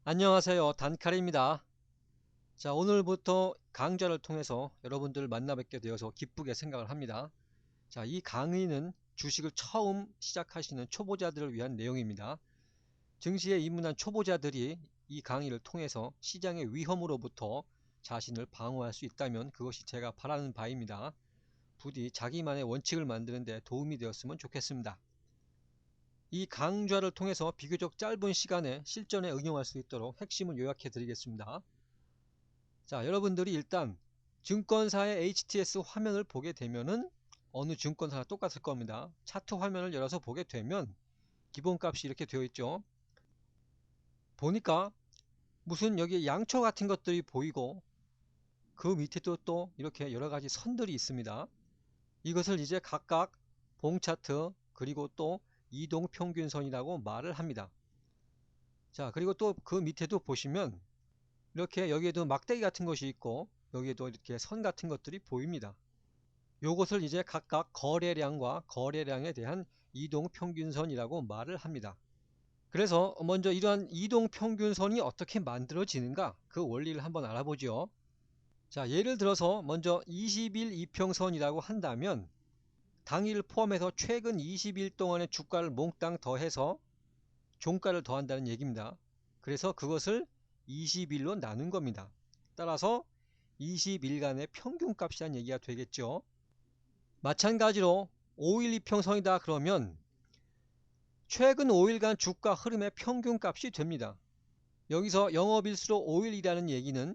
안녕하세요. 단칼입니다. 자, 오늘부터 강좌를 통해서 여러분들을 만나 뵙게 되어서 기쁘게 생각을 합니다. 자, 이 강의는 주식을 처음 시작하시는 초보자들을 위한 내용입니다. 증시에 입문한 초보자들이 이 강의를 통해서 시장의 위험으로부터 자신을 방어할 수 있다면 그것이 제가 바라는 바입니다. 부디 자기만의 원칙을 만드는 데 도움이 되었으면 좋겠습니다. 이 강좌를 통해서 비교적 짧은 시간에 실전에 응용할 수 있도록 핵심을 요약해 드리겠습니다. 자, 여러분들이 일단 증권사의 HTS 화면을 보게 되면은 어느 증권사나 똑같을 겁니다. 차트 화면을 열어서 보게 되면 기본값이 이렇게 되어 있죠. 보니까 무슨 여기 양초 같은 것들이 보이고 그 밑에도 또 이렇게 여러가지 선들이 있습니다. 이것을 이제 각각 봉차트 그리고 또 이동평균선이라고 말을 합니다. 자, 그리고 또 그 밑에도 보시면 이렇게 여기에도 막대기 같은 것이 있고 여기에도 이렇게 선 같은 것들이 보입니다. 요것을 이제 각각 거래량과 거래량에 대한 이동평균선이라고 말을 합니다. 그래서 먼저 이러한 이동평균선이 어떻게 만들어지는가 그 원리를 한번 알아보죠. 자, 예를 들어서 먼저 20일 이평선이라고 한다면 당일을 포함해서 최근 20일 동안의 주가를 몽땅 더해서 종가를 더한다는 얘기입니다. 그래서 그것을 20일로 나눈 겁니다. 따라서 20일간의 평균값이라는 얘기가 되겠죠. 마찬가지로 5일 이평선이다 그러면 최근 5일간 주가 흐름의 평균값이 됩니다. 여기서 영업일수로 5일이라는 얘기는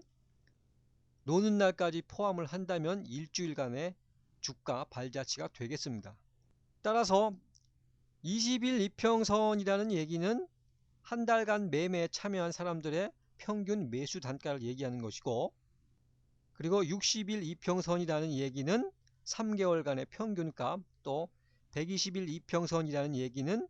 노는 날까지 포함을 한다면 일주일간의 주가 발자취가 되겠습니다. 따라서 20일 이평선이라는 얘기는 한 달간 매매에 참여한 사람들의 평균 매수 단가를 얘기하는 것이고, 그리고 60일 이평선이라는 얘기는 3개월간의 평균값, 또 120일 이평선이라는 얘기는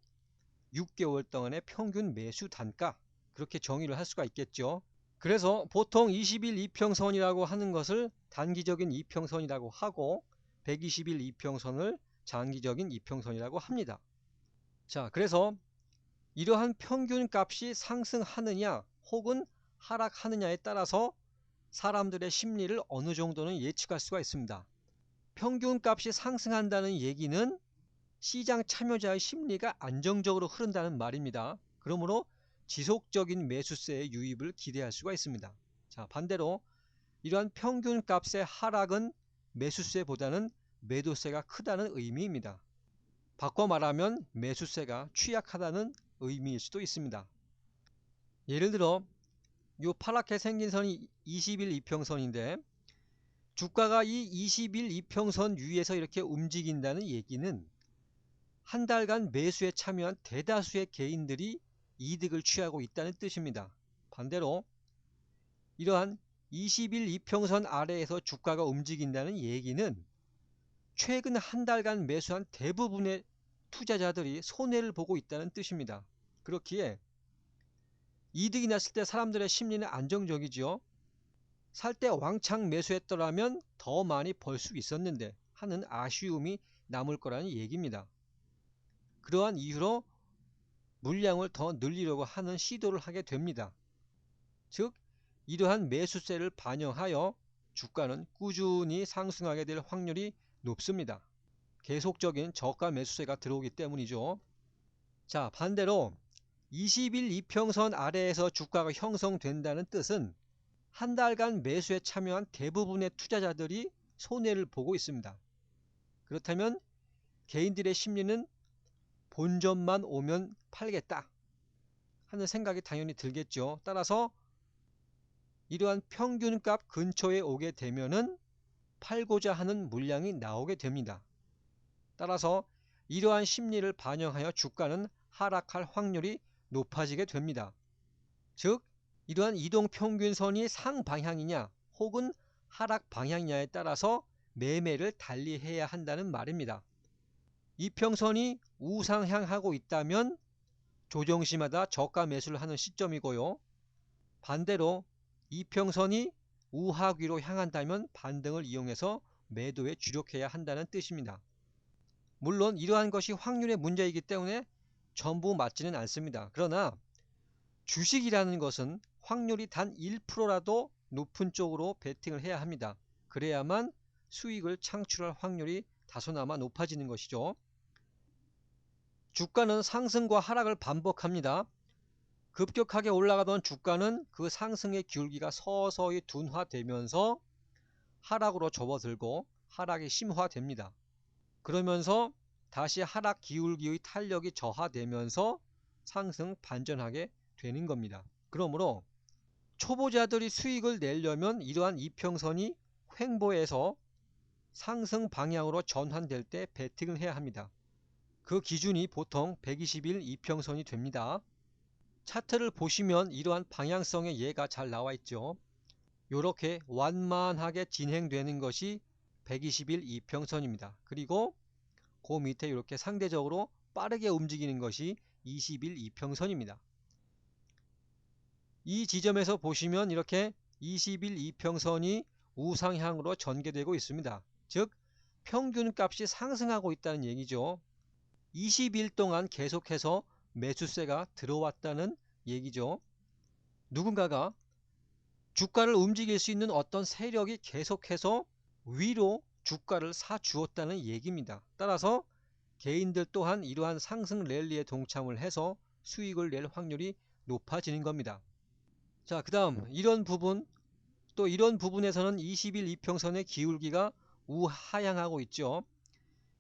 6개월 동안의 평균 매수 단가, 그렇게 정의를 할 수가 있겠죠. 그래서 보통 20일 이평선이라고 하는 것을 단기적인 이평선이라고 하고 120일 이평선을 장기적인 이평선이라고 합니다. 자, 그래서 이러한 평균값이 상승하느냐 혹은 하락하느냐에 따라서 사람들의 심리를 어느 정도는 예측할 수가 있습니다. 평균값이 상승한다는 얘기는 시장 참여자의 심리가 안정적으로 흐른다는 말입니다. 그러므로 지속적인 매수세의 유입을 기대할 수가 있습니다. 자, 반대로 이러한 평균값의 하락은 매수세보다는 매도세가 크다는 의미입니다. 바꿔 말하면 매수세가 취약하다는 의미일 수도 있습니다. 예를 들어 요 파랗게 생긴 선이 20일 이평선인데 주가가 이 20일 이평선 위에서 이렇게 움직인다는 얘기는 한 달간 매수에 참여한 대다수의 개인들이 이득을 취하고 있다는 뜻입니다. 반대로 이러한 20일 이평선 아래에서 주가가 움직인다는 얘기는 최근 한 달간 매수한 대부분의 투자자들이 손해를 보고 있다는 뜻입니다. 그렇기에 이득이 났을 때 사람들의 심리는 안정적이죠. 살 때 왕창 매수했더라면 더 많이 벌 수 있었는데 하는 아쉬움이 남을 거라는 얘기입니다. 그러한 이유로 물량을 더 늘리려고 하는 시도를 하게 됩니다. 즉 이러한 매수세를 반영하여 주가는 꾸준히 상승하게 될 확률이 높습니다. 계속적인 저가 매수세가 들어오기 때문이죠. 자, 반대로 20일 이평선 아래에서 주가가 형성된다는 뜻은 한 달간 매수에 참여한 대부분의 투자자들이 손해를 보고 있습니다. 그렇다면 개인들의 심리는 본전만 오면 팔겠다 하는 생각이 당연히 들겠죠. 따라서 이러한 평균값 근처에 오게 되면은 팔고자 하는 물량이 나오게 됩니다. 따라서 이러한 심리를 반영하여 주가는 하락할 확률이 높아지게 됩니다. 즉 이러한 이동평균선이 상방향이냐 혹은 하락 방향이냐에 따라서 매매를 달리해야 한다는 말입니다. 이평선이 우상향하고 있다면 조정시마다 저가 매수를 하는 시점이고요. 반대로 이평선이 우하귀로 향한다면 반등을 이용해서 매도에 주력해야 한다는 뜻입니다. 물론 이러한 것이 확률의 문제이기 때문에 전부 맞지는 않습니다. 그러나 주식이라는 것은 확률이 단 1%라도 높은 쪽으로 베팅을 해야 합니다. 그래야만 수익을 창출할 확률이 다소나마 높아지는 것이죠. 주가는 상승과 하락을 반복합니다. 급격하게 올라가던 주가는 그 상승의 기울기가 서서히 둔화되면서 하락으로 접어들고 하락이 심화됩니다. 그러면서 다시 하락 기울기의 탄력이 저하되면서 상승 반전하게 되는 겁니다. 그러므로 초보자들이 수익을 내려면 이러한 이평선이 횡보해서 상승 방향으로 전환될 때 베팅을 해야 합니다. 그 기준이 보통 120일 이평선이 됩니다. 차트를 보시면 이러한 방향성의 예가 잘 나와 있죠. 이렇게 완만하게 진행되는 것이 120일 이평선입니다. 그리고 그 밑에 이렇게 상대적으로 빠르게 움직이는 것이 20일 이평선입니다. 이 지점에서 보시면 이렇게 20일 이평선이 우상향으로 전개되고 있습니다. 즉 평균값이 상승하고 있다는 얘기죠. 20일 동안 계속해서 매수세가 들어왔다는 얘기죠. 누군가가 주가를 움직일 수 있는 어떤 세력이 계속해서 위로 주가를 사주었다는 얘기입니다. 따라서 개인들 또한 이러한 상승 랠리에 동참을 해서 수익을 낼 확률이 높아지는 겁니다. 자, 그 다음 이런 부분, 또 이런 부분에서는 20일 이평선의 기울기가 우하향하고 있죠.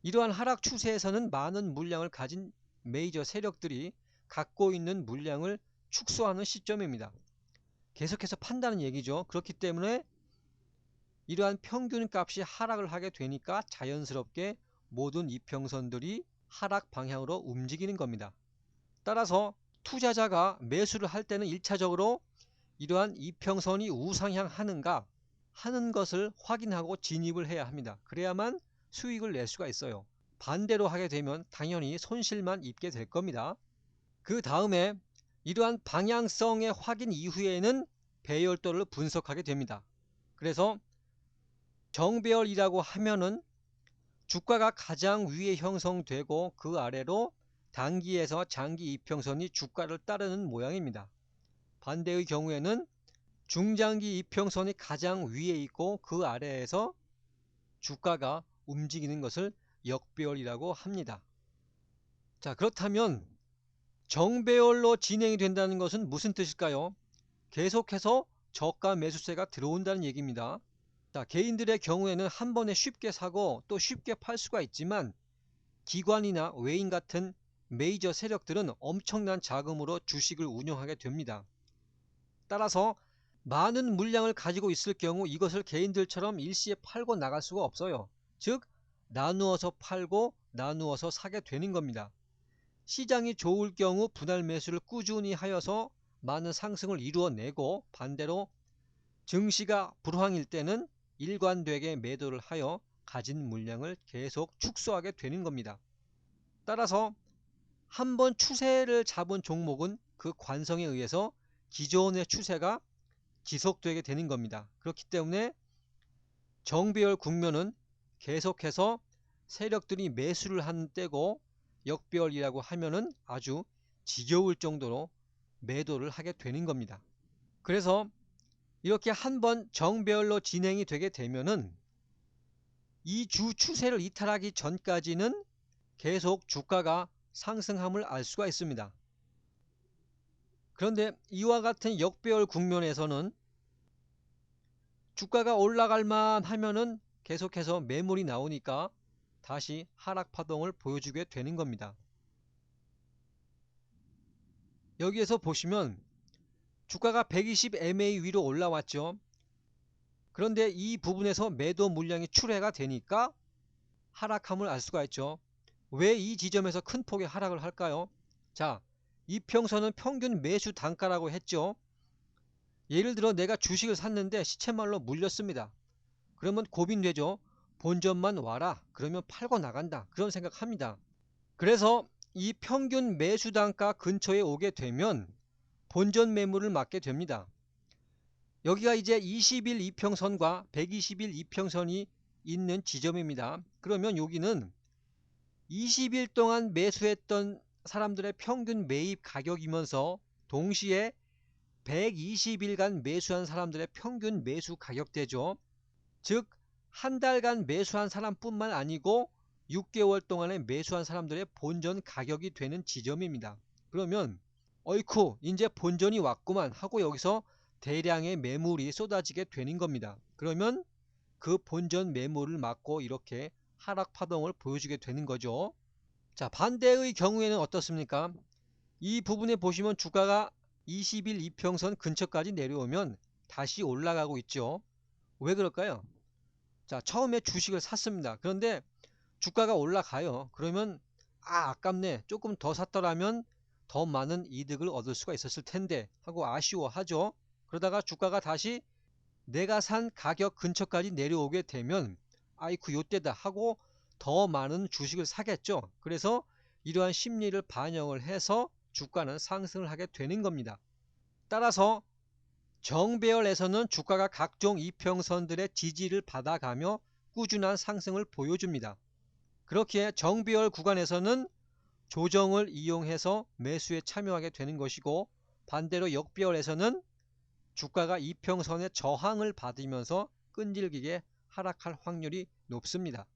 이러한 하락 추세에서는 많은 물량을 가진 메이저 세력들이 갖고 있는 물량을 축소하는 시점입니다. 계속해서 판다는 얘기죠. 그렇기 때문에 이러한 평균값이 하락을 하게 되니까 자연스럽게 모든 이평선들이 하락 방향으로 움직이는 겁니다. 따라서 투자자가 매수를 할 때는 1차적으로 이러한 이평선이 우상향 하는가 하는 것을 확인하고 진입을 해야 합니다. 그래야만 수익을 낼 수가 있어요. 반대로 하게 되면 당연히 손실만 입게 될 겁니다. 그 다음에 이러한 방향성의 확인 이후에는 배열도를 분석하게 됩니다. 그래서 정배열이라고 하면은 주가가 가장 위에 형성되고 그 아래로 단기에서 장기 이평선이 주가를 따르는 모양입니다. 반대의 경우에는 중장기 이평선이 가장 위에 있고 그 아래에서 주가가 움직이는 것을 역배열이라고 합니다. 자, 그렇다면 정배열로 진행이 된다는 것은 무슨 뜻일까요? 계속해서 저가 매수세가 들어온다는 얘기입니다. 자, 개인들의 경우에는 한 번에 쉽게 사고 또 쉽게 팔 수가 있지만 기관이나 외인 같은 메이저 세력들은 엄청난 자금으로 주식을 운영하게 됩니다. 따라서 많은 물량을 가지고 있을 경우 이것을 개인들처럼 일시에 팔고 나갈 수가 없어요. 즉 나누어서 팔고 나누어서 사게 되는 겁니다. 시장이 좋을 경우 분할 매수를 꾸준히 하여서 많은 상승을 이루어내고, 반대로 증시가 불황일 때는 일관되게 매도를 하여 가진 물량을 계속 축소하게 되는 겁니다. 따라서 한번 추세를 잡은 종목은 그 관성에 의해서 기존의 추세가 지속되게 되는 겁니다. 그렇기 때문에 정배열 국면은 계속해서 세력들이 매수를 하는 때고, 역배열이라고 하면은 아주 지겨울 정도로 매도를 하게 되는 겁니다. 그래서 이렇게 한번 정배열로 진행이 되게 되면은 이 주 추세를 이탈하기 전까지는 계속 주가가 상승함을 알 수가 있습니다. 그런데 이와 같은 역배열 국면에서는 주가가 올라갈만 하면은 계속해서 매물이 나오니까 다시 하락 파동을 보여주게 되는 겁니다. 여기에서 보시면 주가가 120MA 위로 올라왔죠. 그런데 이 부분에서 매도 물량이 출회가 되니까 하락함을 알 수가 있죠. 왜 이 지점에서 큰 폭의 하락을 할까요? 자, 이평선은 평균 매수 단가라고 했죠. 예를 들어 내가 주식을 샀는데 시체말로 물렸습니다. 그러면 고민되죠. 본전만 와라. 그러면 팔고 나간다. 그런 생각합니다. 그래서 이 평균 매수 단가 근처에 오게 되면 본전 매물을 맞게 됩니다. 여기가 이제 20일 이평선과 120일 이평선이 있는 지점입니다. 그러면 여기는 20일 동안 매수했던 사람들의 평균 매입 가격이면서 동시에 120일간 매수한 사람들의 평균 매수 가격대죠. 즉 한 달간 매수한 사람뿐만 아니고 6개월 동안에 매수한 사람들의 본전 가격이 되는 지점입니다. 그러면 어이쿠 이제 본전이 왔구만 하고 여기서 대량의 매물이 쏟아지게 되는 겁니다. 그러면 그 본전 매물을 막고 이렇게 하락 파동을 보여주게 되는 거죠. 자, 반대의 경우에는 어떻습니까? 이 부분에 보시면 주가가 20일 이평선 근처까지 내려오면 다시 올라가고 있죠. 왜 그럴까요? 자, 처음에 주식을 샀습니다. 그런데 주가가 올라가요. 그러면 아깝네. 조금 더 샀더라면 더 많은 이득을 얻을 수가 있었을 텐데 하고 아쉬워하죠. 그러다가 주가가 다시 내가 산 가격 근처까지 내려오게 되면 아이쿠 요때다 하고 더 많은 주식을 사겠죠. 그래서 이러한 심리를 반영을 해서 주가는 상승을 하게 되는 겁니다. 따라서 정배열에서는 주가가 각종 이평선들의 지지를 받아가며 꾸준한 상승을 보여줍니다. 그렇기에 정배열 구간에서는 조정을 이용해서 매수에 참여하게 되는 것이고, 반대로 역배열에서는 주가가 이평선의 저항을 받으면서 끈질기게 하락할 확률이 높습니다.